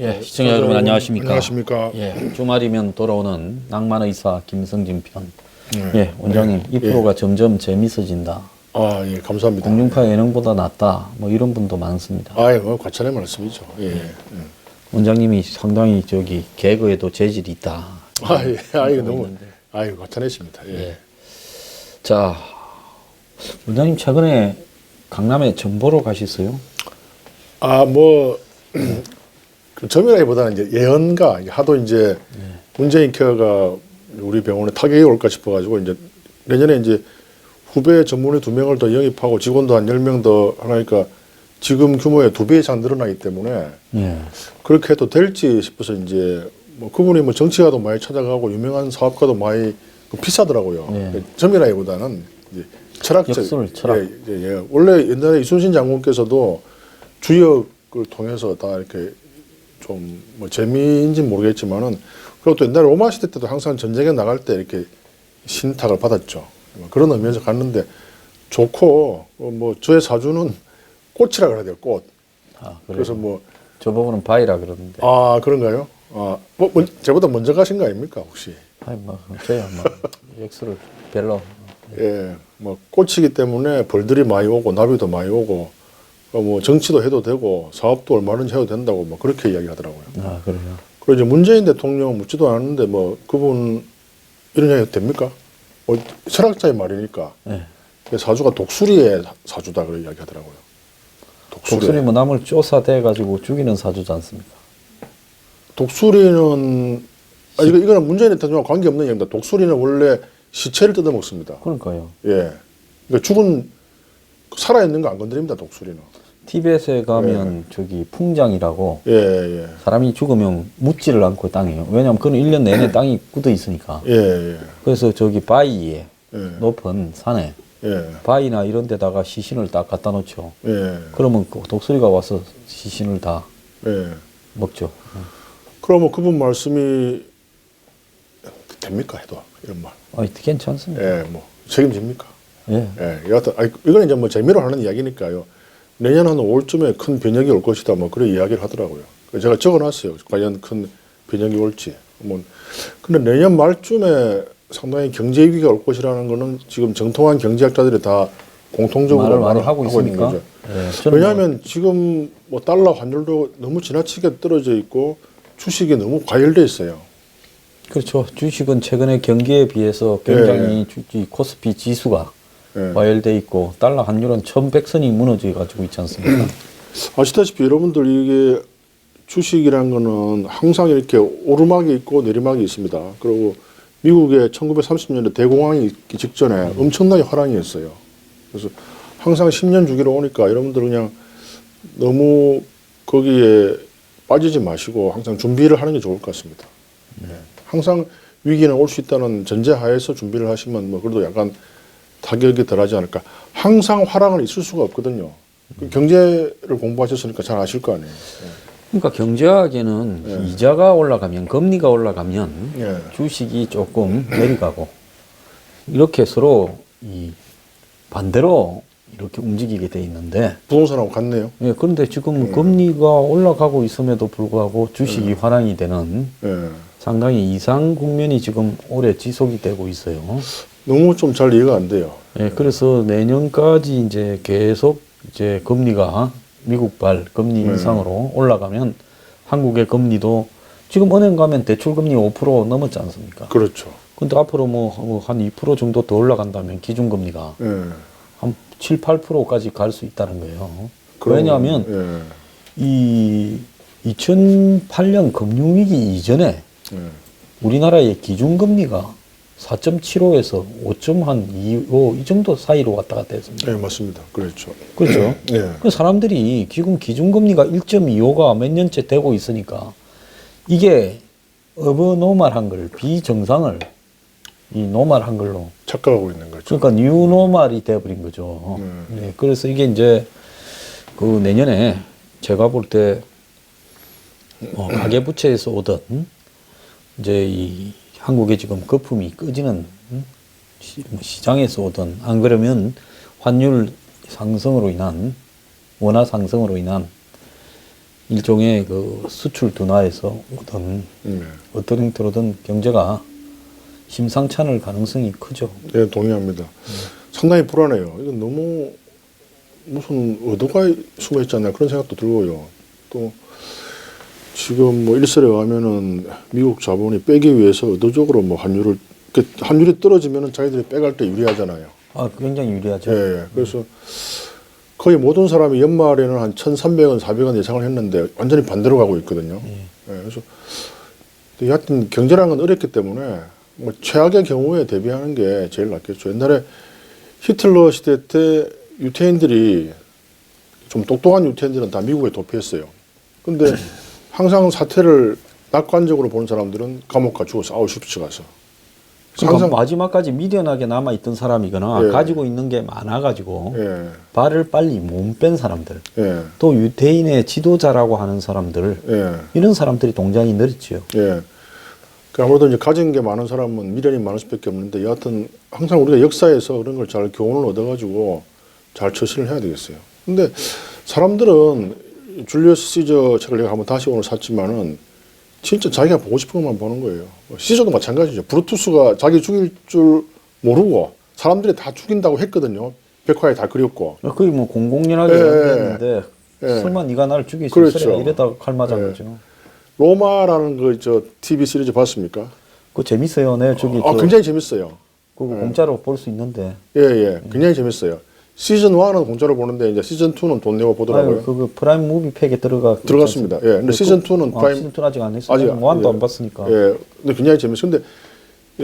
예, 시청자 여러분 안녕하십니까? 안녕하십니까? 예, 주말이면 돌아오는 낭만의사 김성진 편. 예, 원장님 이 프로가 점점 재밌어진다. 아, 예, 감사합니다. 공중파 예능보다 낫다. 뭐 이런 분도 많습니다. 아, 뭐 과찬의 말씀이죠. 예. 원장님이 상당히 저기 개그에도 재질이 있다. 아, 예, 아, 이거 너무, 아, 이거 과찬했습니다. 예. 예. 자, 원장님 최근에 강남에 점 보러 가셨어요? 아, 뭐 점이라기보다는 이제 예언가 하도 이제 문재인 케어가 우리 병원에 타격이 올까 싶어가지고 이제 내년에 이제 후배 전문의 2명을 더 영입하고 직원도 한 10명 더 하니까 지금 규모의 2배 이상 늘어나기 때문에 예. 그렇게 해도 될지 싶어서 이제 뭐 그분이 뭐 정치가도 많이 찾아가고 유명한 사업가도 많이 비싸더라고요. 예. 점이라기보다는 이제 철학적 역술, 철학. 예. 원래 옛날에 이순신 장군께서도 주역을 통해서 다 이렇게 좀 뭐 재미인지 모르겠지만은 그리고 또 옛날에 로마 시대 때도 항상 전쟁에 나갈 때 이렇게 신탁을 받았죠. 그런 의미에서 갔는데 좋고 뭐 저의 사주는 꽃이라 그래야 돼요. 꽃. 아, 그래서 뭐 저보고는 바이라 그러는데. 아 그런가요? 아, 뭐 제보다 먼저 가신 거 아닙니까 혹시? 아니 뭐 저야 뭐 역술을 별로. 예, 뭐 꽃이기 때문에 벌들이 많이 오고 나비도 많이 오고 뭐 정치도 해도 되고 사업도 얼마든지 해도 된다고 뭐 그렇게 이야기하더라고요. 아 그래요. 그리고 이제 문재인 대통령 묻지도 않았는데 뭐 그분 이런 이야기 됩니까? 뭐 철학자의 말이니까 예. 사주가 독수리의 사주다 그런 이야기하더라고요. 독수리 뭐 남을 쫓아대 가지고 죽이는 사주지 않습니까? 독수리는 아 이거는 문재인 대통령과 관계 없는 얘기입니다. 독수리는 원래 시체를 뜯어 먹습니다. 그러니까요. 예, 그러니까 죽은 살아 있는 거 안 건드립니다. 독수리는. 티벳에 가면 저기 풍장이라고 예. 사람이 죽으면 묻지를 않고 땅에요. 왜냐하면 그는 1년 내내 땅이 굳어 있으니까. 예. 그래서 저기 바위에 예. 높은 산에 예. 바위나 이런 데다가 시신을 딱 갖다 놓죠. 예. 그러면 그 독수리가 와서 시신을 다 예. 먹죠. 그러면 그분 말씀이 됩니까 해도 이런 말. 괜찮습니다. 예, 뭐 책임집니까? 예. 예, 여하튼 이거는 이제 뭐 재미로 하는 이야기니까요. 내년 한 5월쯤에 큰 변혁이 올 것이다. 뭐 그런 이야기를 하더라고요. 그래서 제가 적어놨어요. 과연 큰 변혁이 올지. 뭐 근데 내년 말쯤에 상당히 경제 위기가 올 것이라는 거는 지금 정통한 경제학자들이 다 공통적으로 말을 많이 하고 있는 있으니까. 거죠. 예. 왜냐하면 지금 뭐 달러 환율도 너무 지나치게 떨어져 있고 주식이 너무 과열돼 있어요. 그렇죠. 주식은 최근에 경기에 비해서 굉장히 이 코스피 지수가 과열돼 있고 달러 환율은 1100선이 무너져 가지고 있지 않습니까? 아시다시피 여러분들 이게 주식이란 거는 항상 이렇게 오르막이 있고 내리막이 있습니다. 그리고 미국의 1930년대 대공황이 있기 직전에 엄청나게 화랑이었어요. 그래서 항상 10년 주기로 오니까 여러분들 그냥 너무 거기에 빠지지 마시고 항상 준비를 하는 게 좋을 것 같습니다. 항상 위기는 올 수 있다는 전제하에서 준비를 하시면 뭐 그래도 약간 타격이 덜하지 않을까. 항상 화랑은 있을 수가 없거든요. 경제를 공부하셨으니까 잘 아실 거 아니에요. 그러니까 경제학에는 이자가 올라가면 금리가 올라가면 주식이 조금 내려가고 이렇게 서로 이 반대로 이렇게 움직이게 돼 있는데 부동산하고 같네요. 예, 그런데 지금 금리가 올라가고 있음에도 불구하고 주식이 화랑이 되는 상당히 이상 국면이 지금 오래 지속이 되고 있어요. 너무 좀 잘 이해가 안 돼요. 예, 그래서 내년까지 이제 계속 이제 금리가 미국발 금리 인상으로 올라가면 한국의 금리도 지금 은행 가면 대출 금리 5% 넘었지 않습니까? 그렇죠. 근데 앞으로 뭐 한 2% 정도 더 올라간다면 기준금리가 한 7, 8%까지 갈 수 있다는 거예요. 왜냐하면 이 2008년 금융위기 이전에 우리나라의 기준금리가 4.75에서 5.25 이 정도 사이로 왔다 갔다 했습니다. 네, 맞습니다. 그렇죠. 그렇죠. 그 사람들이 지금 기준금리가 1.25가 몇 년째 되고 있으니까 이게 어버노멀한 걸 비정상을 이 노말한 걸로 착각하고 있는 거죠. 그러니까 뉴노말이 돼버린 거죠. 네, 그래서 이게 이제 그 내년에 제가 볼 때 가계부채에서 오던 이제 이 한국의 지금 거품이 꺼지는 시장에서 오던 안 그러면 환율 상승으로 인한 원화 상승으로 인한 일종의 그 수출 둔화에서 오던 어떤 형태로든 경제가 심상치 않을 가능성이 크죠. 네, 동의합니다. 상당히 불안해요. 이건 너무 무슨 의도가 숨어 있지 않나 그런 생각도 들고요. 또 지금 뭐 일설에 의하면은 미국 자본이 빼기 위해서 의도적으로 뭐 환율이 떨어지면은 자기들이 빼갈 때 유리하잖아요. 아, 굉장히 유리하죠. 예, 그래서 거의 모든 사람이 연말에는 한 1,300원, 400원 예상을 했는데 완전히 반대로 가고 있거든요. 예, 그래서 여하튼 경제라는 건 어렵기 때문에 뭐 최악의 경우에 대비하는 게 제일 낫겠죠. 옛날에 히틀러 시대 때 유태인들이 좀 똑똑한 유태인들은 다 미국에 도피했어요. 근데 항상 사태를 낙관적으로 보는 사람들은 감옥 가 죽어서 아우슈비츠 가서. 그러니까 마지막까지 미련하게 남아있던 사람이거나 예. 가지고 있는 게 많아가지고 예. 발을 빨리 못 뺀 사람들 예. 또 유태인의 지도자라고 하는 사람들 예. 이런 사람들이 동장이 늘었지요. 예. 그 아무래도 이제 가진 게 많은 사람은 미련이 많을 수밖에 없는데 여하튼 항상 우리가 역사에서 그런 걸 잘 교훈을 얻어가지고 잘 처신을 해야 되겠어요. 근데 사람들은 줄리어스 시저 책을 내가 한번 다시 오늘 샀지만은 진짜 자기가 보고 싶은 것만 보는 거예요. 시저도 마찬가지죠. 브루투스가 자기 죽일 줄 모르고 사람들이 다 죽인다고 했거든요. 백화에 다 그렸고. 거의 뭐 공공연하게 연기했는데 설마 네가 나를 죽일 수 그렇죠. 있으랴 이러다가 칼 맞은 거죠. 로마라는 그 TV 시리즈 봤습니까? 그거 재밌어요. 네, 저기 굉장히 재밌어요. 그거 공짜로 볼 수 있는데. 예. 굉장히 재밌어요. 시즌 1은 공짜로 보는데 이제 시즌 2는 돈 내고 보더라고요. 아유, 그거 프라임 무비팩에 들어갔습니다. 예. 근데 시즌 2는 프라임 시즌 2 아직 안 했어요. 아직 원도 안 봤으니까. 예. 근데 굉장히 재밌어요. 근데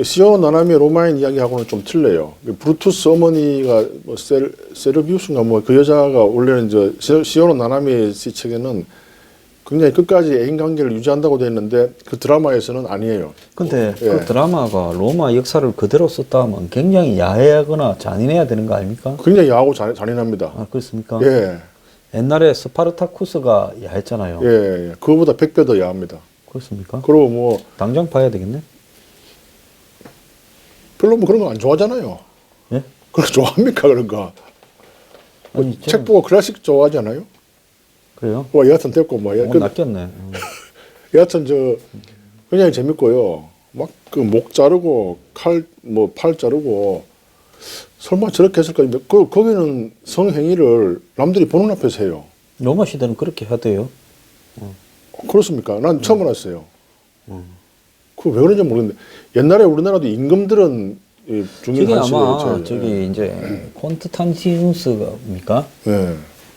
시오 나나미의 로마인 이야기하고는 좀 틀려요. 브루투스 어머니가 뭐 세르비우스인가 뭐 그 여자가 원래는 시오 나나미의 책에는 굉장히 끝까지 애인 관계를 유지한다고 되어 있는데 그 드라마에서는 아니에요. 근데 예. 그 드라마가 로마 역사를 그대로 썼다 하면 굉장히 야해하거나 잔인해야 되는 거 아닙니까? 굉장히 야하고 잔인합니다. 아, 그렇습니까? 예. 옛날에 스파르타쿠스가 야했잖아요. 예. 그거보다 100배 더 야합니다. 그렇습니까? 그리고 뭐 당장 봐야 되겠네. 별로 뭐 그런 거 안 좋아하잖아요. 예? 그런 거 좋아합니까 그런 거? 아니, 책 보고 클래식 좋아하지 않아요? 그래요? 뭐 여하튼 됐고 뭐 낚였네. 여하튼 굉장히 재밌고요. 막 그 목 자르고 팔 자르고 설마 저렇게 했을까? 거기는 성행위를 남들이 보는 앞에서 해요. 로마 시대는 그렇게 하대요. 그렇습니까? 난 처음 알았어요. 그거 왜 그런지 모르겠는데 옛날에 우리나라도 임금들은 중인 저게 한시 아마 저기 이제 콘스탄티누스입니까? 예.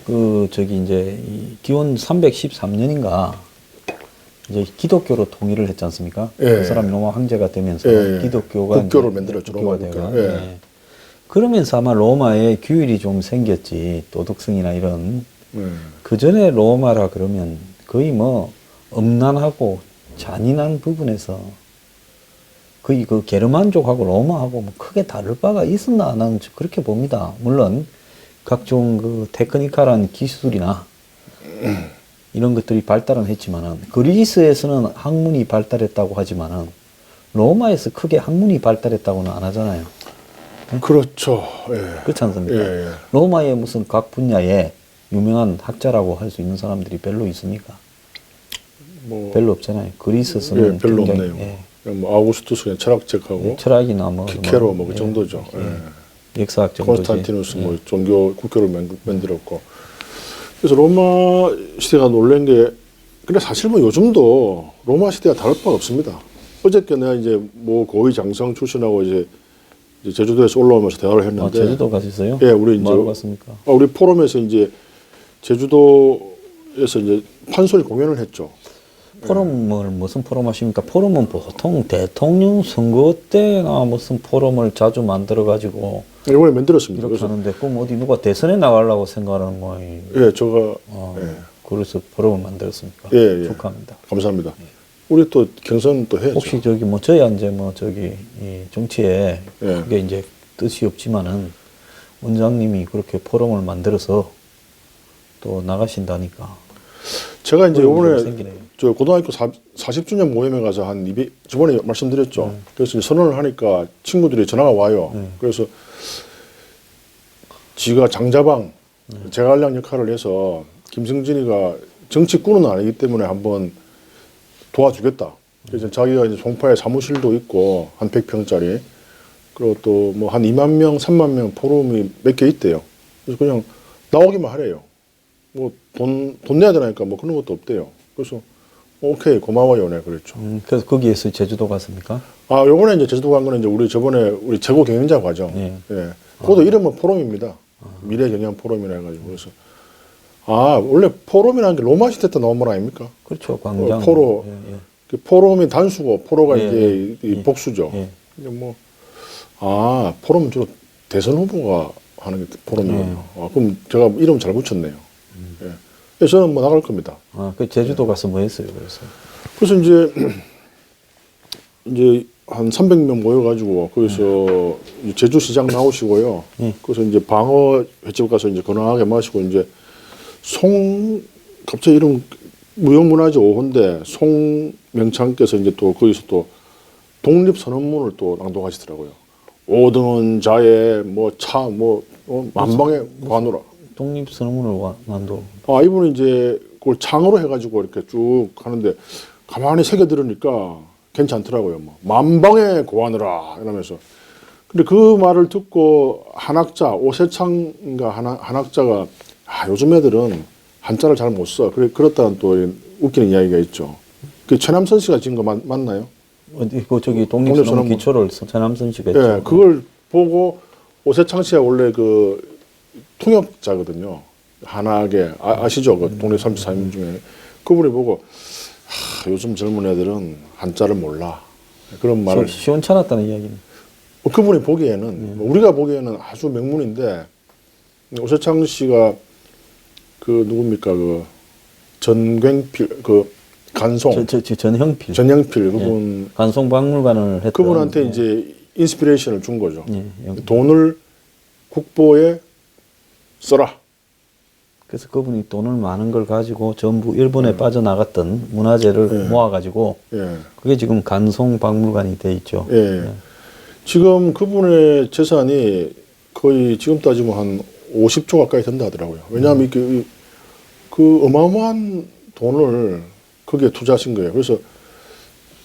그 저기 이제 이 기원 313년인가 이제 기독교로 통일을 했지 않습니까? 예. 그 사람이 로마 황제가 되면서 기독교가 국교를 이제 만들었죠. 국교가 로마 돼가. 국교. 예. 예. 그러면서 아마 로마에 규율이 좀 생겼지 도덕성이나 이런 그 전에 로마라 그러면 거의 뭐 음란하고 잔인한 부분에서 거의 그 게르만족하고 로마하고 뭐 크게 다를 바가 있었나 나는 그렇게 봅니다. 물론 각종 그 테크니컬한 기술이나 이런 것들이 발달은 했지만은 그리스에서는 학문이 발달했다고 하지만은 로마에서 크게 학문이 발달했다고는 안 하잖아요. 그렇죠. 예. 그렇지 않습니까? 예. 로마의 무슨 각 분야에 유명한 학자라고 할 수 있는 사람들이 별로 있습니까? 뭐 별로 없잖아요. 그리스에서는 별로 굉장히, 없네요. 뭐 아우구스투스의 철학책하고 철학이나 뭐 키케로 뭐 그 정도죠. 역사학 정도지. 콘스탄티누스 뭐 종교 국교를 만들었고. 그래서 로마 시대가 놀란 게 근데 사실 뭐 요즘도 로마 시대가 다를 바가 없습니다. 어저께 내가 이제 뭐 고위 장성 출신하고 이제 제주도에서 올라오면서 대화를 했는데. 제주도 가셨어요? 예, 우리 이제 뭐하러 갔습니까? 우리 포럼에서 이제 제주도에서 이제 판소리 공연을 했죠. 포럼을 무슨 포럼 하십니까? 포럼은 보통 대통령 선거 때나 무슨 포럼을 자주 만들어 가지고 이번에 만들었습니다. 이렇게 그래서 하는데 그럼 어디 누가 대선에 나가려고 생각하는 거예요? 예, 제가 그래서 포럼을 만들었습니까? 예. 축하합니다. 감사합니다. 우리 또 경선 또 해야죠. 혹시 저기 뭐 저야 이제 뭐 저기 이 정치에 예. 그게 이제 뜻이 없지만은 원장님이 그렇게 포럼을 만들어서 또 나가신다니까. 제가 이제 그런 이번에 일이 생기네요. 저 고등학교 40주년 모임에 가서 한 200, 저번에 말씀드렸죠. 그래서 이제 선언을 하니까 친구들이 전화가 와요. 그래서 지가 장자방, 제갈량 역할을 해서 김승진이가 정치꾼은 아니기 때문에 한번 도와주겠다. 그래서 자기가 이제 송파에 사무실도 있고 한 100평짜리 그리고 또 뭐 한 2만 명, 3만 명 포럼이 몇 개 있대요. 그래서 그냥 나오기만 하래요. 뭐 돈 내야 되니까 뭐 그런 것도 없대요. 그래서 오케이 고마워요, 네 그랬죠. 그래서 거기에서 제주도 갔습니까? 아 요번에 이제 제주도 간 거는 이제 우리 저번에 우리 최고 경영자 과정. 예. 예. 그것도 이름은 포럼입니다. 미래 경영 포럼이라 해가지고 그래서 아 원래 포럼이라는 게 로마 시대 때 나온 말 아닙니까? 그렇죠. 광장. 포로. 예, 예. 그 포럼이 단수고 포로가 예, 이제 이 예. 복수죠. 예. 이제 뭐 아 포럼은 주로 대선 후보가 하는 게 포럼이에요. 아, 그럼 제가 이름 잘 붙였네요. 예. 그래서 저는 뭐 나갈 겁니다. 아, 그 제주도 가서 뭐 했어요? 그래서 이제 한 300명 모여가지고 거기서 제주시장 나오시고요. 그래서 이제 방어 횟집 가서 이제 건강하게 마시고 이제 갑자기 이름 무형문화재 5호인데 송명창께서 이제 또 거기서 또 독립선언문을 또 낭독하시더라고요. 오등은 자의 뭐 차 뭐 만방의 관우라. 독립선언문을 만도. 아 이분은 이제 그걸 창으로 해가지고 이렇게 쭉 하는데 가만히 새겨 들으니까 괜찮더라고요. 뭐 만방의 고하느라 이러면서. 근데 그 말을 듣고 한학자 오세창인가 한학자가 아 요즘 애들은 한자를 잘 못 써. 그렇다는 또 웃기는 이야기가 있죠. 그 최남선 씨가 지은 거 맞나요? 어디 그 저기 독립선언문 기초를 최남선 씨가 했죠. 예, 그걸 보고 오세창 씨가 원래 그 통역자거든요. 한학에 아시죠? 그 독립 34인 중에 그분이 보고 요즘 젊은 애들은 한자를 몰라. 그런 말을 시원찮았다는 이야기는. 그분이 보기에는 우리가 보기에는 아주 명문인데 오세창 씨가 그 누굽니까 그 전광필 그 간송 전형필 그분 간송박물관을 했던 그분한테 이제 인스피레이션을 준 거죠. 예, 돈을 국보에 써라. 그래서 그분이 돈을 많은 걸 가지고 전부 일본에 빠져나갔던 문화재를 모아가지고 그게 지금 간송박물관이 돼 있죠. 지금 그분의 재산이 거의 지금 따지면 한 50조 가까이 된다 하더라고요. 왜냐하면 이게 그 어마어마한 돈을 거기에 투자하신 거예요. 그래서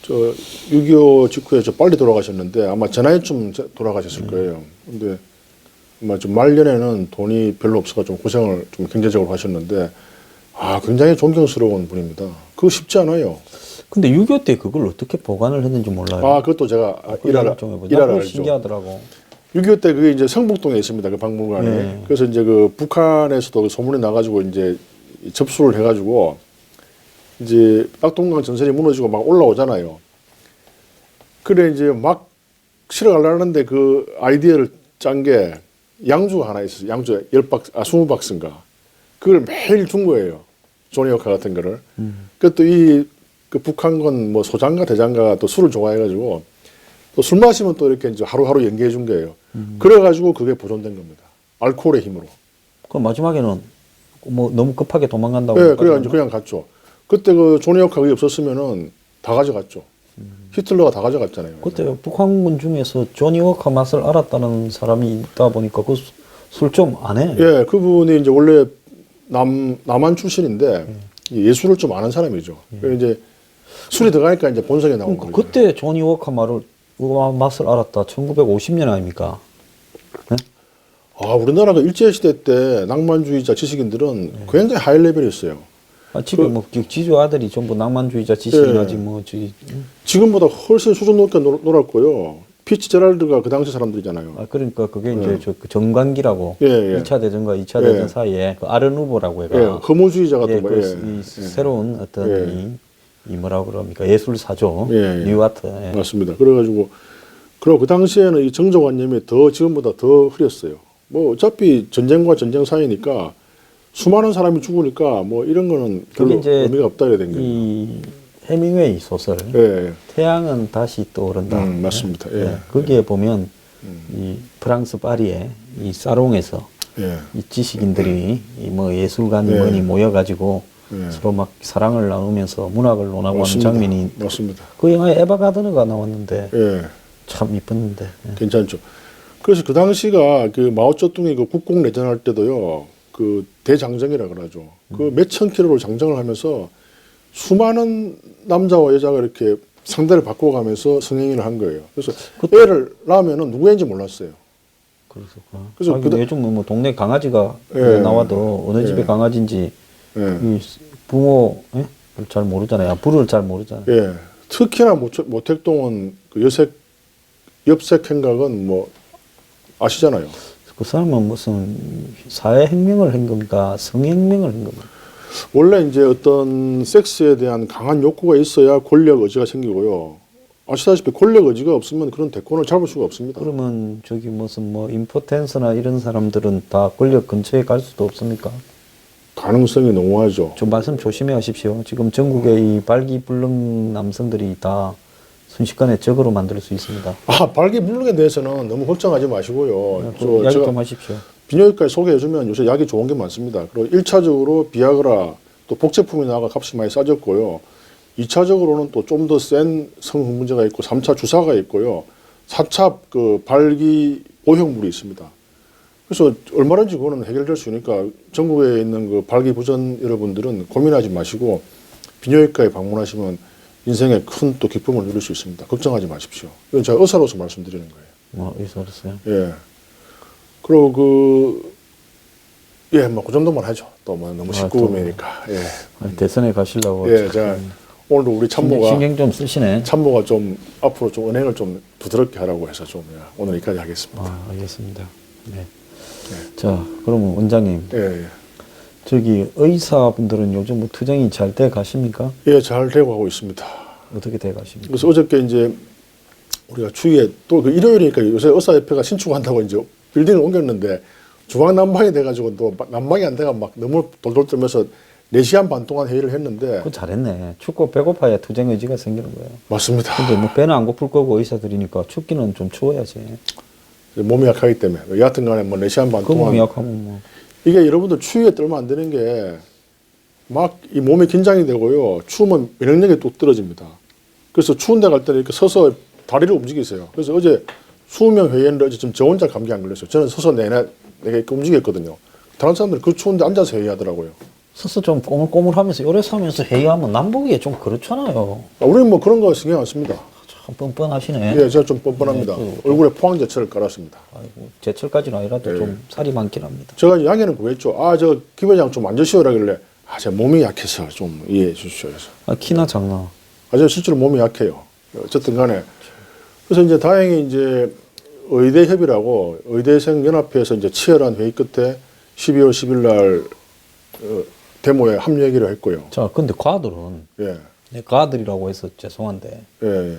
저 6.25 직후에 저 빨리 돌아가셨는데 아마 전화에쯤 돌아가셨을 거예요. 근데 아마 좀 말년에는 돈이 별로 없어서 좀 고생을 좀 경제적으로 하셨는데 아 굉장히 존경스러운 분입니다. 그거 쉽지 않아요. 근데 6.25 때 그걸 어떻게 보관을 했는지 몰라요. 아 그것도 제가 일화를 알죠. 신기하더라고. 6.25 때 그게 이제 성북동에 있습니다. 그 박물관에. 그래서 이제 그 북한에서도 소문이 나가지고 이제 접수를 해가지고 이제 낙동강 전선이 무너지고 막 올라오잖아요. 그래 이제 막 실어 가려는데 그 아이디어를 짠 게 양주가 하나 있었어요. 양주 20박스인가. 그걸 매일 준 거예요. 조니워커 같은 거를. 그것도 그 북한군 뭐 소장가 대장가가 또 술을 좋아해가지고 또 술 마시면 또 이렇게 이제 하루하루 연기해 준 거예요. 그래가지고 그게 보존된 겁니다. 알코올의 힘으로. 그럼 마지막에는 뭐 너무 급하게 도망간다고. 네, 그래가지고 그냥 갔죠. 그때 그 조니워커가 없었으면은 다 가져갔죠. 히틀러가 다 가져갔잖아요. 그때 북한군 중에서 조니 워커 맛을 알았다는 사람이 있다 보니까 그 술 좀 안 해. 예, 그분이 이제 원래 남한 출신인데 예술을 좀 아는 사람이죠. 그래서 이제 술이 들어가니까 이제 본성에 나온 거죠. 그때 조니 워커 맛을 알았다. 1950년 아닙니까? 네? 아, 우리나라가 일제시대 때 낭만주의자 지식인들은 굉장히 하이 레벨이었어요. 지금 뭐 지주 아들이 전부 낭만주의자 지식인하지 뭐 지금보다 훨씬 수준 높게 놀았고요. 피츠제랄드가 그 당시 사람들이잖아요. 그러니까 그게 이제 그 정관기라고 1차 대전과 2차 대전 사이에 그 아른 후보라고 해가 허무주의자가 또 이 새로운 어떤 이 뭐라고 그럽니까 예술사죠. 뉴아트. 맞습니다. 그래가지고 그리고 그 당시에는 이 정조관념이 더 지금보다 더 흐렸어요. 뭐 어차피 전쟁과 전쟁 사이니까 수많은 사람이 죽으니까 뭐 이런 거는 별로 의미가 없다 이래 된 거예요. 해밍웨이 소설 예. 태양은 다시 떠오른다. 맞습니다. 예. 예. 거기에 보면 이 프랑스 파리의 이 사롱에서 예. 이 지식인들이 이 뭐 예술가니 예. 뭐니 모여가지고 예. 서로 막 사랑을 나누면서 문학을 논하고 맞습니다. 하는 장면이 맞습니다. 그 영화에 에바 가드너가 나왔는데 예. 참 이뻤는데. 예. 괜찮죠. 그래서 그 당시가 그 마오쩌둥이 그 국공 내전할 때도요, 그 대장정이라 그러죠. 그 몇천 킬로를 장정을 하면서 수많은 남자와 여자가 이렇게 상대를 바꿔가면서 성행위를 한 거예요. 그래서 애를 낳으면은 누구인지 몰랐어요. 그래서 그래서 요즘 뭐 동네 강아지가 예. 나와도 어느 예. 집의 강아지인지 예. 이 부모 잘 모르잖아요. 부를 잘 모르잖아요. 예. 특히나 모택동은 그 엽색 행각은 뭐 아시잖아요. 그 사람은 무슨 사회혁명을 한 겁니까? 성혁명을 한 겁니까? 원래 이제 어떤 섹스에 대한 강한 욕구가 있어야 권력 의지가 생기고요. 아시다시피 권력 의지가 없으면 그런 대권을 잡을 수가 없습니다. 그러면 저기 무슨 뭐 임포텐스나 이런 사람들은 다 권력 근처에 갈 수도 없습니까? 가능성이 농후하죠. 좀 말씀 조심해 하십시오. 지금 전국의 이 발기불능 남성들이 다 순식간에 적으로 만들 수 있습니다. 아, 발기불능에 대해서는 너무 걱정하지 마시고요. 이야기 제가 좀 하십시오. 비뇨기과에 소개해주면 요새 약이 좋은 게 많습니다. 그리고 1차적으로 비아그라 또 복제품이 나가 값이 많이 싸졌고요. 2차적으로는 또 좀 더 센 성분 문제가 있고 3차 주사가 있고요. 4차 그 발기 보형물이 있습니다. 그래서 얼마든지 그거는 해결될 수 있으니까 전국에 있는 그 발기부전 여러분들은 고민하지 마시고 비뇨기과에 방문하시면 인생의 큰 또 기쁨을 누릴 수 있습니다. 걱정하지 마십시오. 이건 제가 의사로서 말씀드리는 거예요. 뭐 의사로서요? 예. 그리고 뭐 그 정도만 하죠. 또 뭐 너무 19금이니까. 예. 아니, 대선에 가시려고. 예, 제가 오늘도 우리 참모가 신경 좀 쓰시네. 참모가 좀 앞으로 좀 은행을 좀 부드럽게 하라고 해서 좀 오늘 여기까지 하겠습니다. 아, 알겠습니다. 네. 자, 그러면 원장님, 예, 예. 저기 의사분들은 요즘 뭐 투쟁이 잘 돼 가십니까? 예, 잘 되고 가고 있습니다. 어떻게 돼 가십니까? 그래서 어저께 이제 우리가 추위에 또 그 일요일이니까 요새 의사협회가 신축한다고 이제 빌딩을 옮겼는데 주방 난방이 돼가지고 또 난방이 안 돼가 막 너무 돌돌 떨면서 4시간 반 동안 회의를 했는데. 그거 잘했네. 춥고 배고파야 투쟁 의지가 생기는 거예요. 맞습니다. 근데 뭐 배는 안 고플 거고 의사들이니까 춥기는 좀 추워야지. 몸이 약하기 때문에 여하튼 간에 뭐 4시간 반 그 동안 몸이 약하면 뭐. 이게 여러분들 추위에 떨면 안 되는 게 막 이 몸이 긴장이 되고요. 추우면 면역력이 또 떨어집니다. 그래서 추운 데 갈 때는 이렇게 서서 다리를 움직이세요. 그래서 어제 20명 회의했는데 어제 좀 저 혼자 감기 안 걸렸어요. 저는 서서 내가 이렇게 움직였거든요. 다른 사람들은 그 추운데 앉아서 회의하더라고요. 서서 좀 꼬물꼬물하면서 요래 사면서 회의하면 남보기에 좀 그렇잖아요. 우리는 뭐 그런 거 신경 안 씁니다. 참 뻔뻔하시네. 예, 제가 좀 뻔뻔합니다. 네, 얼굴에 포항제철을 깔았습니다. 아이고, 제철까지는 아니라도 예. 좀 살이 많긴 합니다. 제가 양해는 구했죠. 저 김 회장 좀 앉으시오라길래 제 몸이 약해서 좀 이해해 주십시오. 그래서. 아, 키나 작나? 제가 실제로 몸이 약해요. 어쨌든 간에. 그래서 이제 다행히 이제 의대협이라고 의대생 연합회에서 이제 치열한 회의 끝에 12월 10일 날 데모에 합류하기로 했고요. 자, 근데 과들은, 예. 내 과들이라고 해서 죄송한데, 예, 예.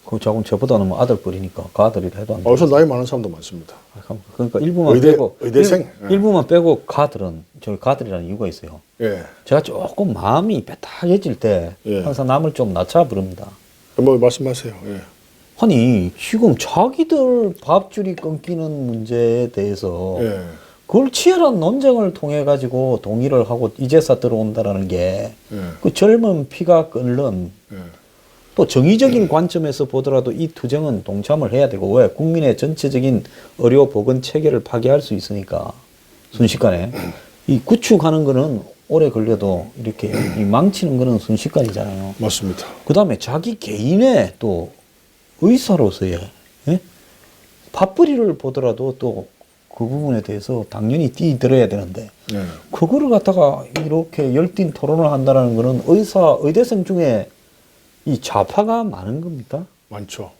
그 자꾸 저보다는 뭐 아들뻘이니까 과들이라 해도 안 돼. 우선 나이 많은 사람도 많습니다. 그러니까 일부만 의대- 빼고, 의대생? 일부만 빼고 과들은, 저희 과들이라는 이유가 있어요. 예. 제가 조금 마음이 빼딱해질 때, 예. 항상 남을 좀 낮춰 부릅니다. 뭐 말씀하세요. 예. 아니, 지금 자기들 밥줄이 끊기는 문제에 대해서, 예. 그걸 치열한 논쟁을 통해 가지고 동의를 하고 이제서 들어온다라는 게, 예. 그 젊은 피가 끓는 예. 또 정의적인 관점에서 보더라도 이 투쟁은 동참을 해야 되고, 왜? 국민의 전체적인 의료 보건 체계를 파괴할 수 있으니까 순식간에 이 구축하는 거는 오래 걸려도 이렇게 이 망치는 거는 순식간이잖아요. 맞습니다. 그 다음에 자기 개인의 또 의사로서의 밥벌이를 보더라도 또 그 부분에 대해서 당연히 뛰들어야 되는데, 예. 그거를 갖다가 이렇게 열띤 토론을 한다는 거는 의대생 중에 이 좌파가 많은 겁니까? 많죠.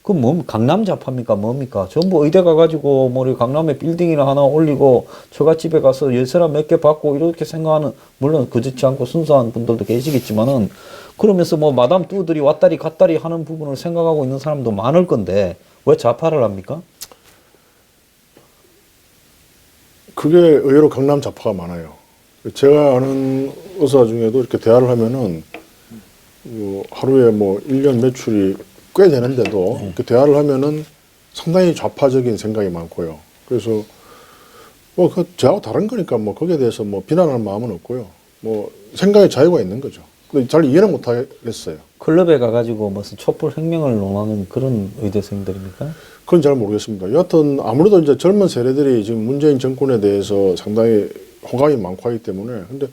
그 강남 좌파입니까? 뭡니까? 전부 의대 가가지고 뭐 우리 강남에 빌딩이나 하나 올리고 처갓집에 가서 열쇠나 몇 개 받고 이렇게 생각하는, 물론 그렇지 않고 순수한 분들도 계시겠지만은, 그러면서 뭐 마담 뚜들이 왔다리 갔다리 하는 부분을 생각하고 있는 사람도 많을 건데 왜 좌파를 합니까? 그게 의외로 강남 좌파가 많아요. 제가 아는 의사 중에도 이렇게 대화를 하면은 하루에 뭐 1년 매출이 꽤 되는데도 그 대화를 하면은 상당히 좌파적인 생각이 많고요. 그래서 뭐 그 저하고 다른 거니까 뭐 거기에 대해서 뭐 비난할 마음은 없고요. 뭐 생각의 자유가 있는 거죠. 근데 잘 이해는 못 하겠어요. 클럽에 가가지고 무슨 촛불 혁명을 논하는 그런 의대생들입니까? 그건 잘 모르겠습니다. 여하튼 아무래도 이제 젊은 세대들이 지금 문재인 정권에 대해서 상당히 호감이 많고 하기 때문에 근데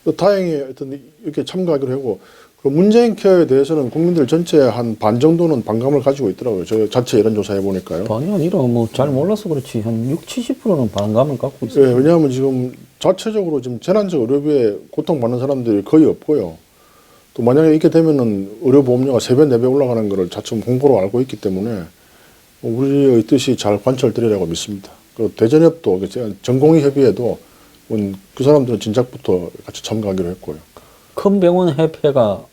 또 다행히 하여튼 이렇게 참가하기로 하고 그 문재인 케어에 대해서는 국민들 전체의 한 반 정도는 반감을 가지고 있더라고요. 저 자체 여론조사해 보니까요. 반이 아니라 뭐 잘 몰라서 그렇지 한 70~70%는 반감을 갖고 있어요. 예, 왜냐하면 지금 자체적으로 지금 재난적 의료비에 고통받는 사람들이 거의 없고요. 또 만약에 이렇게 되면은 의료보험료가 3배, 4배 올라가는 거를 자체 홍보로 알고 있기 때문에 우리의 뜻이 잘 관철되리라고 믿습니다. 그 대전협도 전공의 협의회도 그 사람들은 진작부터 같이 참가하기로 했고요. 큰 병원 협회가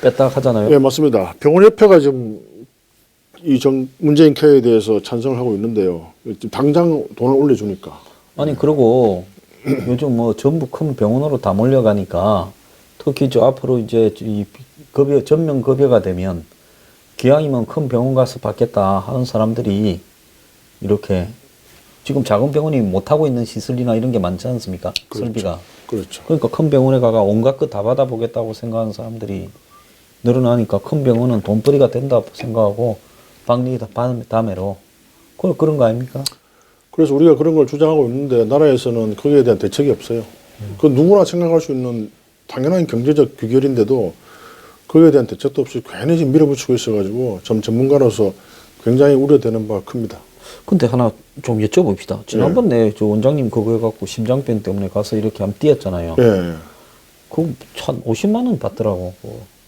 뺐다 하잖아요. 네, 맞습니다. 병원협회가 지금 문재인 케어에 대해서 찬성을 하고 있는데요. 지금 당장 돈을 올려주니까. 아니 그리고 요즘 뭐 전부 큰 병원으로 다 몰려가니까 특히 저 앞으로 이제 이 전면 급여가 되면 기왕이면 큰 병원 가서 받겠다 하는 사람들이 이렇게 지금 작은 병원이 못하고 있는 시설이나 이런 게 많지 않습니까? 그렇죠. 설비가. 그렇죠. 그러니까 큰 병원에 가가 온갖 것 다 받아보겠다고 생각하는 사람들이 늘어나니까 큰 병원은 돈벌이가 된다고 생각하고 박리기 다음에로 그런 거 아닙니까? 그래서 우리가 그런 걸 주장하고 있는데 나라에서는 거기에 대한 대책이 없어요. 그 누구나 생각할 수 있는 당연한 경제적 규결인데도 거기에 대한 대책도 없이 괜히 지금 밀어붙이고 있어가지고 전문가로서 굉장히 우려되는 바가 큽니다. 근데 하나 좀 여쭤봅시다. 지난번에 저 원장님 그거 해갖고 심장병 때문에 가서 이렇게 한번 뛰었잖아요. 예. 그거 한 50만 원 받더라고.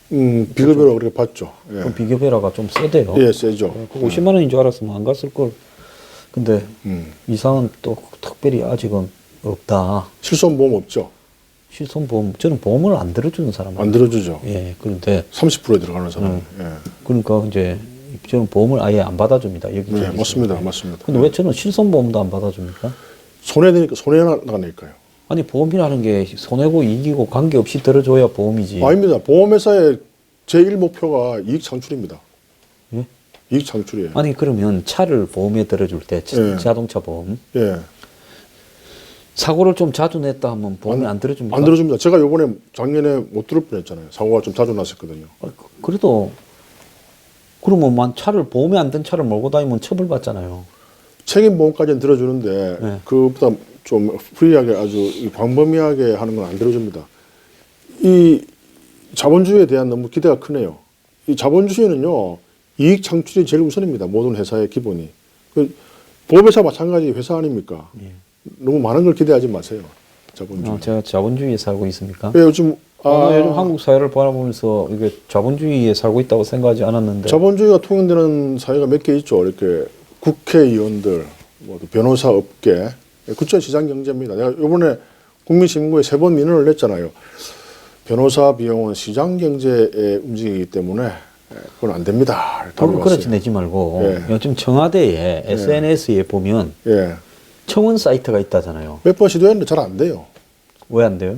비급여로 그렇게 받죠. 예. 그 비교배라가 좀 세대요. 예, 세죠. 그 50만 원인 줄 알았으면 안 갔을 걸. 근데 이상은 또 특별히 아직은 없다. 실손보험 없죠. 실손보험, 저는 보험을 안 들어주는 사람. 안 들어주죠. 예, 그런데 30%에 들어가는 사람. 예. 그러니까 이제 저는 보험을 아예 안 받아줍니다. 여기저기. 네, 맞습니다. 맞습니다. 근데 왜 저는 실손보험도 안 받아줍니까? 손해되니까 손해나가니까요. 아니 보험이라는 게 손해고 이기고 관계없이 들어줘야 보험이지. 아닙니다. 보험회사의 제1 목표가 이익 창출입니다. 예? 이익 창출이에요. 아니 그러면 차를 보험에 들어줄 때 예. 자동차 보험 예. 사고를 좀 자주 냈다 하면 보험이 안 들어줍니까? 안 들어줍니다. 제가 요번에 작년에 못 들을 뻔했잖아요. 사고가 좀 자주 났었거든요. 그래도 그러면 차를 보험에 안 든 차를 몰고 다니면 처벌받잖아요. 책임보험까지는 들어주는데 네. 그것보다 좀 프리하게 아주 광범위하게 하는 건 안 들어줍니다. 이 자본주의에 대한 너무 기대가 크네요. 이 자본주의는요, 이익 창출이 제일 우선입니다. 모든 회사의 기본이. 그 보험회사 마찬가지 회사 아닙니까? 예. 너무 많은 걸 기대하지 마세요. 자본주의. 제가 자본주의에 살고 있습니까? 예, 요즘 요즘 한국 사회를 바라보면서 이게 자본주의에 살고 있다고 생각하지 않았는데. 자본주의가 통용되는 사회가 몇 개 있죠. 이렇게 국회의원들, 뭐 변호사 업계, 구체 시장 경제입니다. 내가 이번에 국민신문고에 3번 민원을 냈잖아요. 변호사 비용은 시장 경제에 움직이기 때문에 그건 안 됩니다. 그렇지 내지 말고 예. 요즘 청와대에 SNS에 보면 예. 청원 사이트가 있다잖아요. 몇 번 시도했는데 잘 안 돼요. 왜 안 돼요?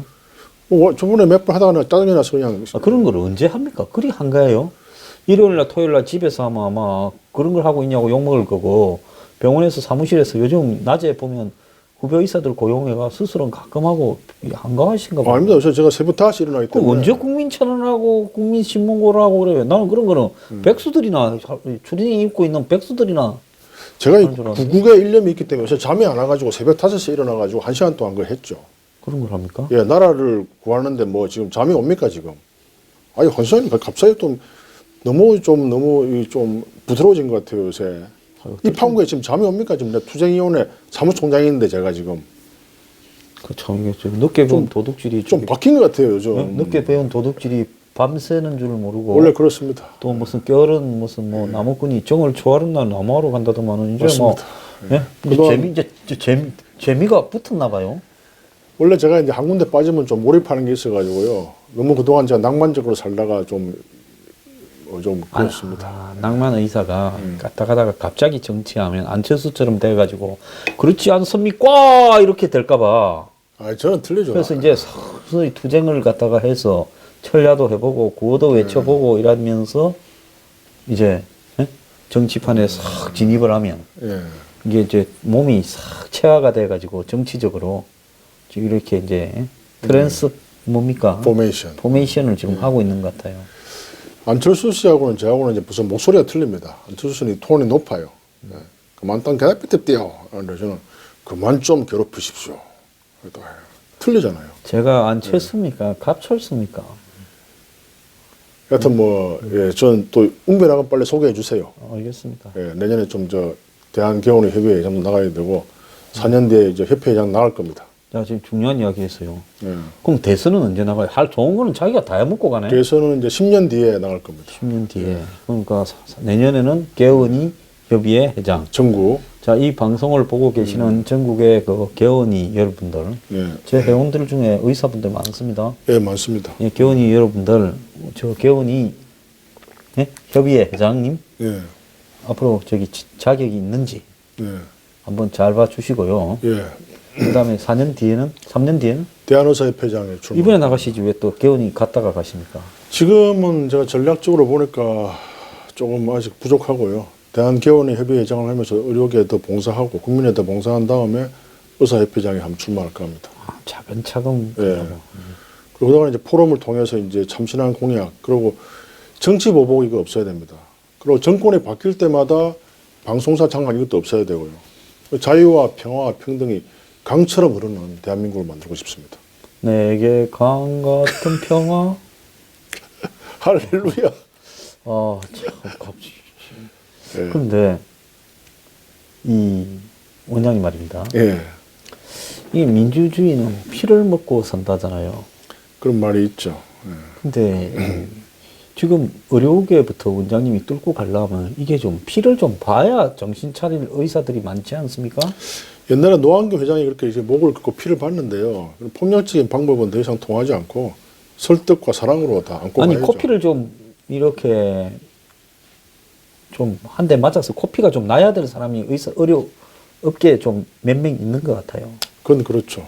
저번에 몇 번 하다가 짜증이 나서 그냥. 그런 걸 언제 합니까? 그리 한가해요? 일요일날 토요일날 집에서 하면 아마 그런 걸 하고 있냐고 욕먹을 거고 병원에서 사무실에서 요즘 낮에 보면 후배 의사들 고용해가 수술은 가끔 하고 한가하신가 봐요. 아닙니다. 제가 새벽 5시 일어나기 때문에. 언제 국민천원하고 국민신문고를 하고 그래요? 나는 그런 거는 백수들이나 추리닝 입고 있는 백수들이나 제가 이 구국에 일념이 있기 때문에 잠이 안 와가지고 새벽 5시에 일어나가지고 1시간 동안 그걸 했죠. 그런 걸 합니까? 예, 나라를 구하는데 뭐 지금 잠이 옵니까 지금? 아니 헌선이 갑자기 좀 너무 좀 부드러워진 것 같아요 요새. 이 판국에 지금 잠이 옵니까 지금? 내가 투쟁위원회 사무총장인데 제가 지금. 참 이게 좀 늦게 배운 도둑질이 좀 바뀐 것 같아요 요즘. 네? 늦게 배운 도둑질이 밤새는 줄 모르고 원래 그렇습니다. 또 무슨 결은 무슨 뭐 나무꾼이 정을 초하는 날 나무하러 간다더만은 이제 맞습니다. 뭐 예? 이제 재미가 붙었나 봐요. 원래 제가 이제 한 군데 빠지면 좀 몰입하는 게 있어가지고요. 너무 그동안 제가 낭만적으로 살다가 좀 그렇습니다. 낭만 의사가 갔다 가다가 갑자기 정치하면 안철수처럼 돼가지고 그렇지 않습니까? 이렇게 될까봐. 저는 틀리죠. 그래서 이제 서서히 투쟁을 갖다가 해서 철야도 해보고 구호도 외쳐보고 이러면서 이제 예? 정치판에 싹 진입을 하면 예. 이게 이제 몸이 싹 체화가 돼가지고 정치적으로 지금 이렇게 이제 트랜스 뭡니까? 포메이션을 지금 하고 있는 것 같아요. 안철수 씨하고는 저하고는 이제 무슨 목소리가 틀립니다. 안철수 씨는 톤이 높아요. 예. 그만 땅 개다피트 뛰어. 그런데 저는 그만 좀 괴롭히십시오. 그래도 틀리잖아요. 제가 안철수입니까? 갑철수입니까? 여하튼 뭐, 예, 저는 또 웅변학은 빨리 소개해 주세요. 알겠습니다. 예, 내년에 좀 대한개원의 협의회장 나가야 되고 4년 뒤에 이제 협회회장 나갈 겁니다. 자, 지금 중요한 이야기 했어요. 예. 그럼 대선은 언제 나가요? 할 좋은 거는 자기가 다 해먹고 가네. 대선은 이제 10년 뒤에 나갈 겁니다. 10년 뒤에. 그러니까 내년에는 개헌이 협의회 회장. 정구. 자, 이 방송을 보고 계시는 전국의 그 개헌이 여러분들, 예. 제 회원들 중에 의사분들 많습니다. 예, 많습니다. 예, 개헌이 여러분들, 저 개헌이 예? 협의회 회장님 예. 앞으로 저기 자격이 있는지 예. 한번 잘 봐주시고요. 예. 그다음에 4년 뒤에는 3년 뒤에는 대한의사협회장에 출마. 이번에 나가시지 왜 또 개헌이 갔다가 가십니까? 지금은 제가 전략적으로 보니까 조금 아직 부족하고요. 대한개원의 협의회장을 하면서 의료계에 더 봉사하고 국민에 더 봉사한 다음에 의사협회장에 한번 출마할까 합니다. 아, 차근차근. 예. 그리고 그동안 이제 포럼을 통해서 이제 참신한 공약, 그리고 정치 보복 이거 없어야 됩니다. 그리고 정권이 바뀔 때마다 방송사 장관 이것도 없어야 되고요. 자유와 평화와 평등이 강처럼 흐르는 대한민국을 만들고 싶습니다. 내게 강 같은 평화. 할렐루야. 아, 참 갑자기. 예. 그런데 이 원장님 말입니다. 예. 이 민주주의는 피를 먹고 산다잖아요. 그런 말이 있죠. 예. 근데 지금 의료계부터 원장님이 뚫고 가려면 이게 좀 피를 좀 봐야 정신 차릴 의사들이 많지 않습니까? 옛날에 노한규 회장이 그렇게 이제 목을 긋고 피를 봤는데요. 폭력적인 방법은 더 이상 통하지 않고 설득과 사랑으로 다 안고 아니 가야죠. 코피를 좀 이렇게 좀 한 대 맞아서 코피가 좀 나야 될 사람이 의료 업계에 좀 몇 명 있는 것 같아요. 그건 그렇죠.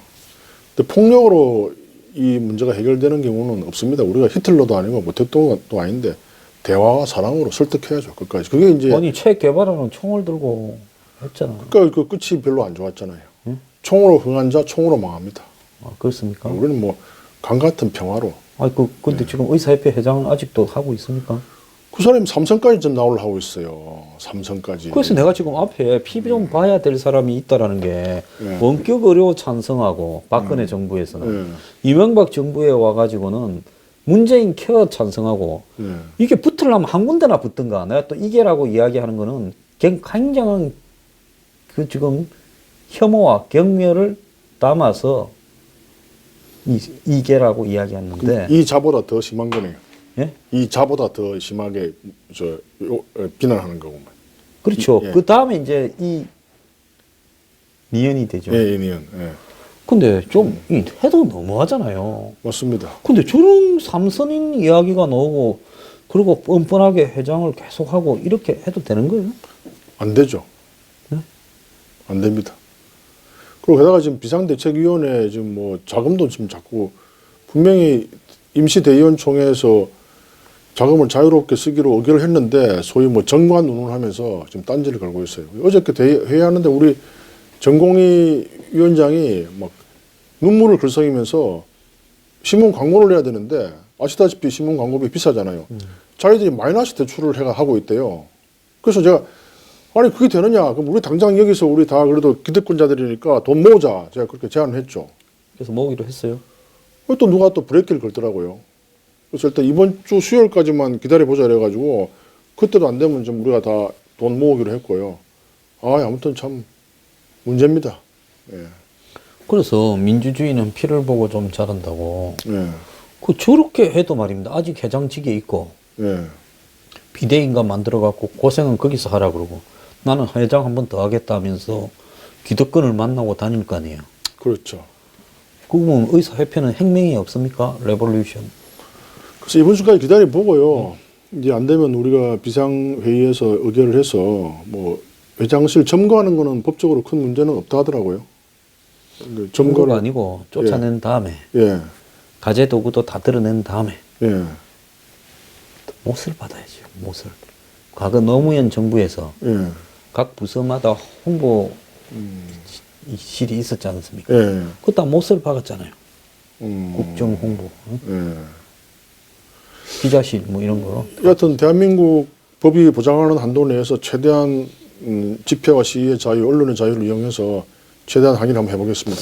근데 폭력으로 이 문제가 해결되는 경우는 없습니다. 우리가 히틀러도 아니고 모태똥도 아닌데 대화와 사랑으로 설득해야죠. 끝까지. 그게 이제 아니 최 개발하는 총을 들고 했잖아. 그러니까 그 끝이 별로 안 좋았잖아요. 응? 총으로 흥한 자 총으로 망합니다. 아, 그렇습니까? 우리는 뭐 강 같은 평화로. 아니 근데 지금 의사협회 회장은 아직도 하고 있습니까? 그 사람이 삼성까지 좀 나오려 하고 있어요. 삼성까지. 그래서 내가 지금 앞에 피 좀 봐야 될 사람이 있다라는 게 예. 원격 의료 찬성하고 박근혜 정부에서는 예. 이명박 정부에 와가지고는 문재인 케어 찬성하고 예. 이게 붙으려면 한 군데나 붙든가. 내가 또 이게라고 이야기하는 거는 굉장한 그 지금 혐오와 경멸을 담아서 이게라고 이야기하는데 이 자보다 더 심한 거네요. 예? 이 자보다 더 심하게 비난하는 거구만. 그렇죠. 예. 그 다음에 이제 이 니은이 되죠. 예, 니은. 예. 근데 좀 해도 너무하잖아요. 맞습니다. 근데 저런 삼선인 이야기가 나오고 그리고 뻔뻔하게 회장을 계속하고 이렇게 해도 되는 거예요? 안 되죠. 네? 안 됩니다. 그리고 게다가 지금 비상대책위원회 지금 뭐 자금도 지금 자꾸 분명히 임시대의원총회에서 자금을 자유롭게 쓰기로 의결을 했는데 소위 뭐 정관 운운하면서 지금 딴지를 걸고 있어요. 어저께 회의하는데 우리 전공희 위원장이 막 눈물을 글썽이면서 신문 광고를 해야 되는데 아시다시피 신문 광고비 비싸잖아요. 자기들이 마이너스 대출을 하고 있대요. 그래서 제가 아니 그게 되느냐? 그럼 우리 당장 여기서 우리 다 그래도 기득권자들이니까 돈 모으자. 제가 그렇게 제안을 했죠. 그래서 모으기로 했어요. 또 누가 또 브레이크를 걸더라고요. 그래서 일단 이번 주 수요일까지만 기다려보자 이래가지고 그때도 안 되면 좀 우리가 다 돈 모으기로 했고요. 아무튼 참 문제입니다. 예. 그래서 민주주의는 피를 보고 좀 자란다고. 예. 그 저렇게 해도 말입니다. 아직 회장직에 있고 예. 비대인가 만들어갖고 고생은 거기서 하라 그러고 나는 회장 한 번 더 하겠다 하면서 기득권을 만나고 다닐 거 아니에요. 그렇죠. 그러면 의사협회는 행명이 없습니까? 레볼루션. 그래서 이번 주까지 기다려보고요. 이제 안 되면 우리가 비상회의에서 의결을 해서 뭐 회장실 점거하는 거는 법적으로 큰 문제는 없다 하더라고요. 점거가 아니고 쫓아낸 다음에 예. 가재 도구도 다 드러낸 다음에 예. 못을 받아야죠. 못을. 과거 노무현 정부에서 예. 각 부서마다 홍보 실이 있었지 않습니까? 예. 그것도 못을 박았잖아요. 국정 홍보, 예. 기자실 뭐 이런 거. 여하튼 대한민국 법이 보장하는 한도 내에서 최대한 집회와 시위의 자유, 언론의 자유를 이용해서 최대한 항의를 한번 해보겠습니다.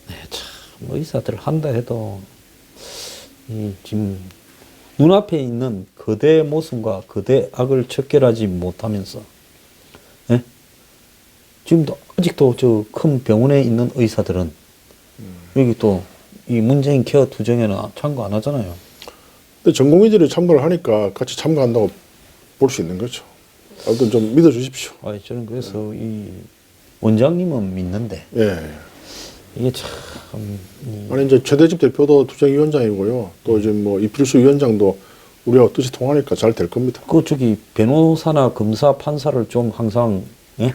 네, 참 의사들 한다 해도 이 지금 눈앞에 있는 거대 모순과 거대 악을 척결하지 못하면서, 예? 지금도 아직도 저 큰 병원에 있는 의사들은 여기 또 이 문재인 케어 투쟁에는 참가 안 하잖아요. 근데 전공의들이 참가를 하니까 같이 참가한다고 볼 수 있는 거죠. 아무튼 좀 믿어주십시오. 아, 저는 그래서 이 원장님은 믿는데 예. 이게 참 아니 이제 최대집 대표도 투쟁위원장이고요. 또 이제 뭐 이필수 위원장도 우리하고 뜻이 통하니까 잘 될 겁니다. 그 저기 변호사나 검사, 판사를 좀 항상 예?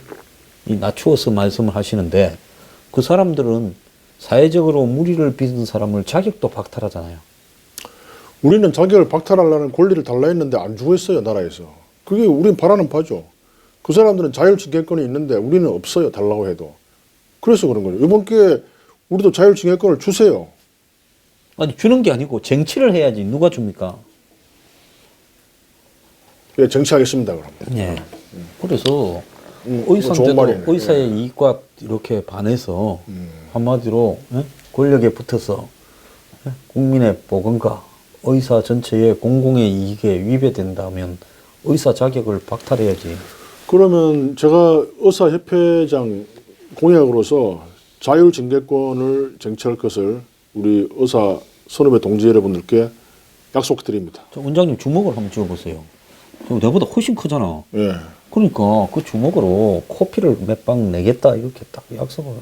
이 낮추어서 말씀을 하시는데 그 사람들은 사회적으로 무리를 빚은 사람을 자격도 박탈하잖아요. 우리는 자격을 박탈하려는 권리를 달라 했는데 안 주고 있어요, 나라에서. 그게 우린 바라는 바죠. 그 사람들은 자율징계권이 있는데 우리는 없어요, 달라고 해도. 그래서 그런 거죠. 이번 기회에 우리도 자율징계권을 주세요. 아니 주는 게 아니고 쟁취를 해야지 누가 줍니까? 예, 정치하겠습니다, 그럼. 예. 그래서 좋은 의사인데도 말이네. 의사의 이익과 이렇게 반해서 한마디로 예? 권력에 붙어서 예? 국민의 보건과 의사 전체의 공공의 이익에 위배된다면 의사 자격을 박탈해야지. 그러면 제가 의사협회장 공약으로서 자율징계권을 쟁취할 것을 우리 의사 선후배 동지 여러분들께 약속드립니다. 저 원장님 주먹을 한번 쥐어보세요. 저 내보다 훨씬 크잖아. 예. 그러니까 그 주먹으로 코피를 몇 방 내겠다 이렇게 딱 약속을.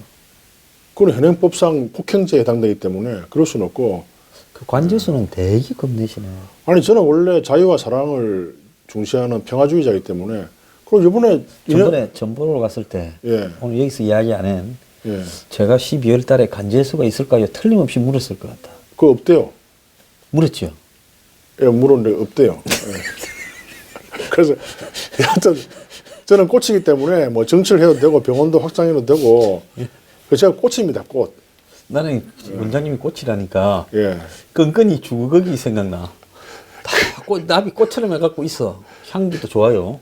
그건 현행법상 폭행죄에 해당되기 때문에 그럴 수는 없고. 그 관제수는 되게 겁내시네. 아니 저는 원래 자유와 사랑을 중시하는 평화주의자이기 때문에. 그리고 이번에 전번에 전보로 갔을 때 예. 오늘 여기서 이야기 안 한 예. 제가 12월 달에 간제수가 있을까요? 틀림없이 물었을 것 같다. 그거 없대요. 물었죠. 예, 물었는데 없대요. 예. 그래서 여하튼 저는 꽃이기 때문에 뭐 정치를 해도 되고 병원도 확장해도 되고 그래서 제가 꽃입니다. 꽃. 나는 원장님이 꽃이라니까 예. 끈끈이 주걱이 생각나. 다 나비 꽃처럼 해갖고 있어. 향기도 좋아요.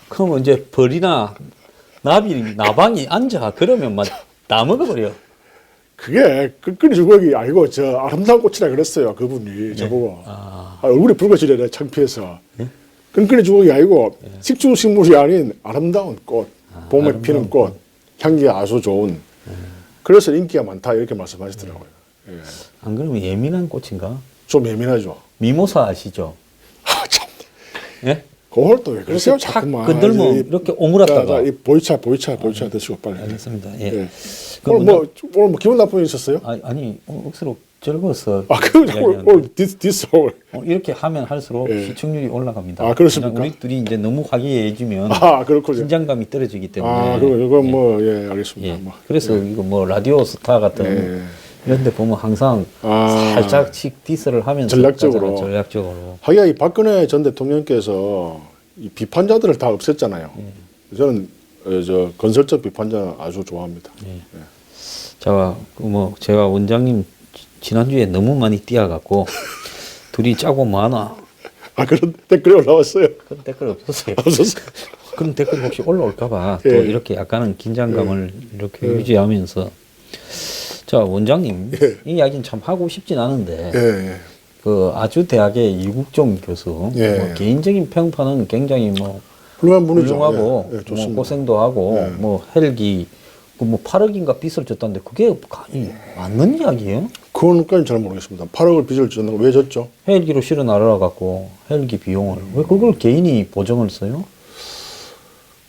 그러면 이제 벌이나 나방이 앉아. 그러면 막 다 먹어버려. 그게 끈끈이 주걱이 아니고 저 아름다운 꽃이라 그랬어요. 그분이 저보고. 얼굴이 붉어지래 창피해서. 끈끈이 주걱이 아니고 식충식물이 아닌 아름다운 꽃. 봄에 아름다운 피는 꽃. 향기가 아주 좋은. 그래서 인기가 많다 이렇게 말씀하시더라고요. 예. 안 그러면 예민한 꽃인가? 좀 예민하죠. 미모사 아시죠? 아, 참. 예? 그걸 또 왜 그러세요? 이렇게 탁 자꾸만. 건들면 이렇게 오므랐다가. 이 보이차 드시고 빨리. 알겠습니다. 예. 예. 그럼 오늘 뭐 기분 나쁜 일 있었어요? 아니 억수로 즐거웠어. 그럼 자꾸 오늘 디스 오늘. 이렇게 하면 할수록 예. 시청률이 올라갑니다. 아, 그렇습니까? 그냥 우리 둘이 이제 너무 화기애애해지면 그렇군요. 긴장감이 떨어지기 때문에. 그건 뭐, 예, 알겠습니다. 예. 뭐. 그래서 이거 뭐 라디오 스타 같은 예. 이런 데 보면 항상 살짝씩 디스를 하면서 전략적으로. 가잖아, 전략적으로. 하기야 이 박근혜 전 대통령께서 이 비판자들을 다 없앴잖아요. 저는 저 건설적 비판자 아주 좋아합니다. 예. 자, 뭐 제가 원장님 지난주에 너무 많이 뛰어갖고 둘이 짜고 많아. 그런 댓글이 올라왔어요. 그런 댓글 없었어요. 없었어요. 그런 댓글이 혹시 올라올까봐 예. 또 이렇게 약간은 긴장감을 이렇게 유지하면서 자 원장님 이 이야기는 참 하고 싶진 않은데 예. 그 아주 대학의 이국종 교수 예. 뭐 개인적인 평판은 굉장히 뭐 훌륭한 분이죠. 훌륭하고 예, 뭐 좋습니다. 고생도 하고 예. 뭐 헬기 뭐 8억인가 빚을 졌다는데 그게 맞는 이야기예요? 그건까지 잘 모르겠습니다. 8억을 빚을 졌는 거 왜 졌죠? 헬기로 실어 날아가고 헬기 비용을 왜 그걸 개인이 보정을 써요?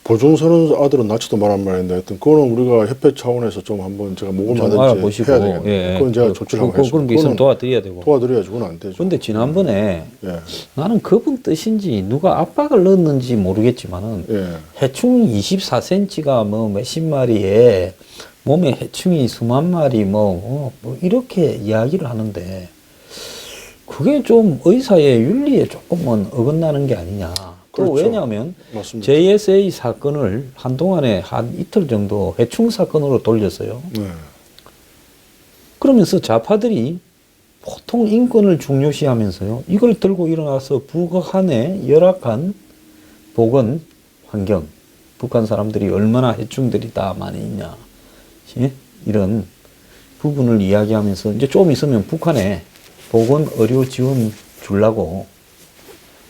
보증서는 아들은 낳지도 말한 말인데 하여튼 그거는 우리가 협회 차원에서 좀 한번 제가 좀 모금하든지 알아보시고 해야 되겠네요. 예. 그건 제가 조치를 하고 그런 게 있으면 도와드려야 되고. 도와드려야지 그건 안 되죠. 근데 지난번에 예. 나는 그분 뜻인지 누가 압박을 넣었는지 모르겠지만은 예. 해충 24cm가 뭐 몇십 마리에 몸에 해충이 수만 마리 뭐 이렇게 이야기를 하는데 그게 좀 의사의 윤리에 조금은 어긋나는 게 아니냐. 또 그렇죠. 왜냐하면 맞습니다. JSA 사건을 한동안에 한 이틀 정도 해충 사건으로 돌렸어요. 네. 그러면서 좌파들이 보통 인권을 중요시하면서요. 이걸 들고 일어나서 북한의 열악한 보건 환경, 북한 사람들이 얼마나 해충들이 다 많이 있냐, 예? 이런 부분을 이야기하면서 이제 좀 있으면 북한에 보건 의료 지원 주려고,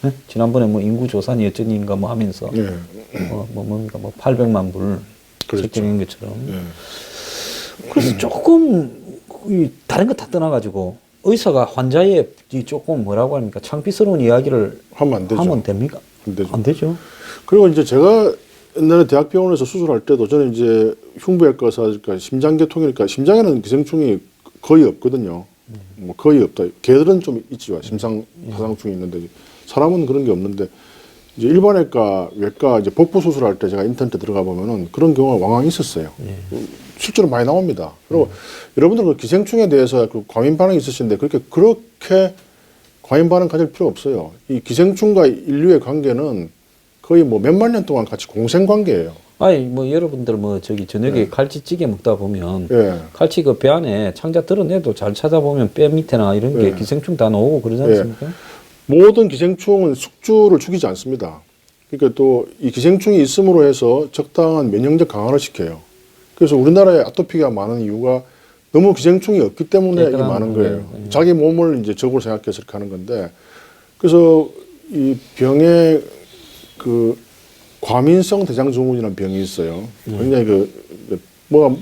예? 지난번에 뭐 인구 조사니 어쩌니인가 뭐 하면서 네. 뭡니까 800만 불 그렇죠. 책정인 것처럼. 네. 그래서 조금 이 다른 거 다 떠나가지고 의사가 환자의 이 조금 뭐라고 합니까 창피스러운 이야기를 하면 안 되죠. 하면 됩니까? 안 되죠. 안 되죠. 그리고 이제 제가 옛날에 대학병원에서 수술할 때도 저는 이제 흉부외과 의사니까 심장계통이니까 심장에는 기생충이 거의 없거든요. 뭐 거의 없다. 개들은 좀 있지요. 심상 화상충이 있는데 사람은 그런 게 없는데 이제 일반외과, 외과 이제 복부 수술할 때 제가 인턴 때 들어가 보면은 그런 경우가 왕왕 있었어요. 실제로 많이 나옵니다. 그리고 여러분들 그 기생충에 대해서 그 과민 반응이 있으신데 그렇게 과민 반응 가질 필요 없어요. 이 기생충과 인류의 관계는 거의 뭐 몇만 년 동안 같이 공생 관계예요. 아니 뭐 여러분들 뭐 저기 저녁에 갈치찌개 먹다 보면 예. 갈치 그 배 안에 창자 드러내도 잘 찾아보면 뼈 밑에나 이런 게 예. 기생충 다 나오고 그러지 예. 않습니까? 모든 기생충은 숙주를 죽이지 않습니다. 그러니까 또 이 기생충이 있음으로 해서 적당한 면역력 강화를 시켜요. 그래서 우리나라에 아토피가 많은 이유가 너무 기생충이 없기 때문에 이게 많은 거예요. 자기 몸을 이제 적으로 생각해서 이렇게 하는 건데, 그래서 이 병에 그 과민성 대장증후군이라는 병이 있어요. 굉장히 뭐가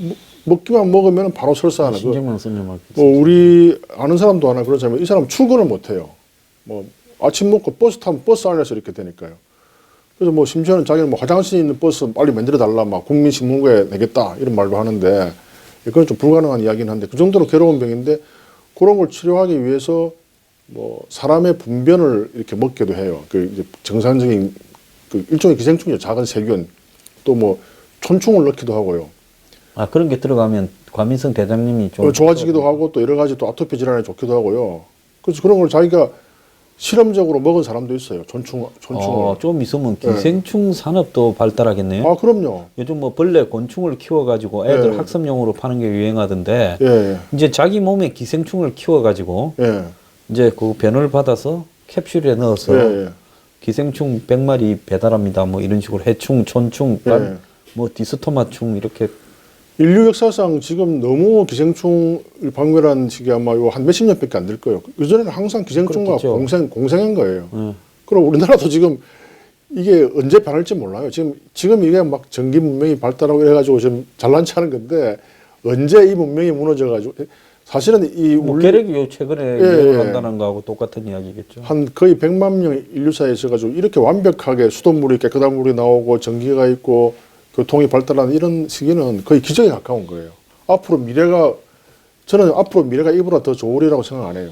먹기만 먹으면 바로 설사하는 거. 신경만 쓰면 막. 뭐 우리 아는 사람도 하나 그러자면 이 사람 출근을 못 해요. 뭐 아침 먹고 버스 타면 버스 안에서 이렇게 되니까요. 그래서 뭐 심지어는 자기는 뭐 화장실 있는 버스 빨리 만들어 달라 막 국민신문고에 내겠다 이런 말도 하는데 그건 좀 불가능한 이야기는 한데 그 정도로 괴로운 병인데 그런 걸 치료하기 위해서 뭐 사람의 분변을 이렇게 먹게도 해요. 그 이제 정상적인 그 일종의 기생충이죠. 작은 세균 또 뭐 촌충을 넣기도 하고요. 아 그런 게 들어가면 과민성 대장님이 좀 좋아지기도 하고 또 여러 가지 또 아토피 질환에 좋기도 하고요. 그래서 그런 걸 자기가 실험적으로 먹은 사람도 있어요. 촌충을. 좀 있으면 기생충 산업도 발달하겠네요. 아, 그럼요. 요즘 뭐 벌레, 곤충을 키워가지고 애들 예. 학습용으로 파는 게 유행하던데 예. 이제 자기 몸에 기생충을 키워가지고 예. 이제 그 변을 받아서 캡슐에 넣어서 예. 기생충 100마리 배달합니다. 뭐 이런 식으로 해충, 촌충, 예. 뭐 디스토마충 이렇게 인류 역사상 지금 너무 기생충을 박멸한 시기 아마 한 몇십 년밖에 안 될 거예요. 그전에는 항상 기생충과 그렇겠죠. 공생한 거예요. 그럼 우리나라도 지금 이게 언제 변할지 몰라요. 지금 이게 막 전기 문명이 발달하고 이래가지고 지금 잘난 체하는 건데 언제 이 문명이 무너져가지고 사실은 이 뭐 계력이 최근에 유행을 한다는 거하고 똑같은 이야기겠죠. 한 거의 100만 명 인류사에 있어가지고 이렇게 완벽하게 수돗물이 깨끗한 물이 나오고 전기가 있고 교통이 발달하는 이런 시기는 거의 기적에 가까운 거예요. 저는 앞으로 미래가 이보다 더 좋으리라고 생각 안 해요.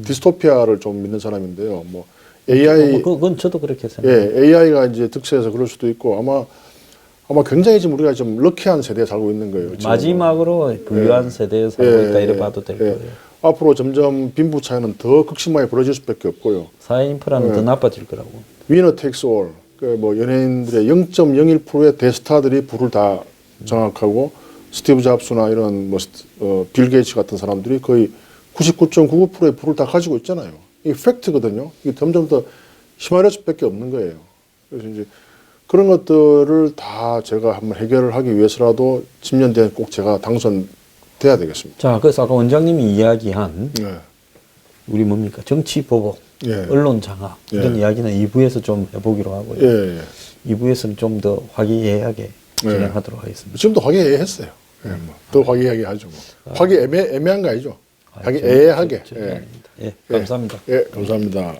디스토피아를 좀 믿는 사람인데요. 뭐 AI, 그건 저도 그렇게 생각해요. 예, AI가 이제 득세해서 그럴 수도 있고 아마 굉장히 지금 우리가 좀 럭키한 세대에 살고 있는 거예요. 지금. 마지막으로 부유한 세대에 살고 있다 이래 봐도 될 거예요. 앞으로 점점 빈부 차이는 더 극심하게 벌어질 수밖에 없고요. 사회 인프라는 더 나빠질 거라고. 위너 텍스 올. 뭐 연예인들의 0.01%의 대스타들이 부를 다 장악하고 스티브 잡스나 이런 빌 게이츠 같은 사람들이 거의 99.99%의 부를 다 가지고 있잖아요. 이게 팩트거든요. 이게 점점 더 심화될 수밖에 없는 거예요. 그래서 이제 그런 것들을 다 제가 한번 해결을 하기 위해서라도 10년 뒤에 꼭 제가 당선돼야 되겠습니다. 자, 그래서 아까 원장님이 이야기한 네. 우리 뭡니까 정치 보복, 언론 장악 이런 이야기는 2부에서 좀 해보기로 하고요. 2부에서는 좀 더 화기애애하게 진행하도록 하겠습니다. 지금도 화기애애했어요. 더 화기애애하게 하죠. 화기애매한 거 아니죠? 화기애애하게. 감사합니다. 감사합니다.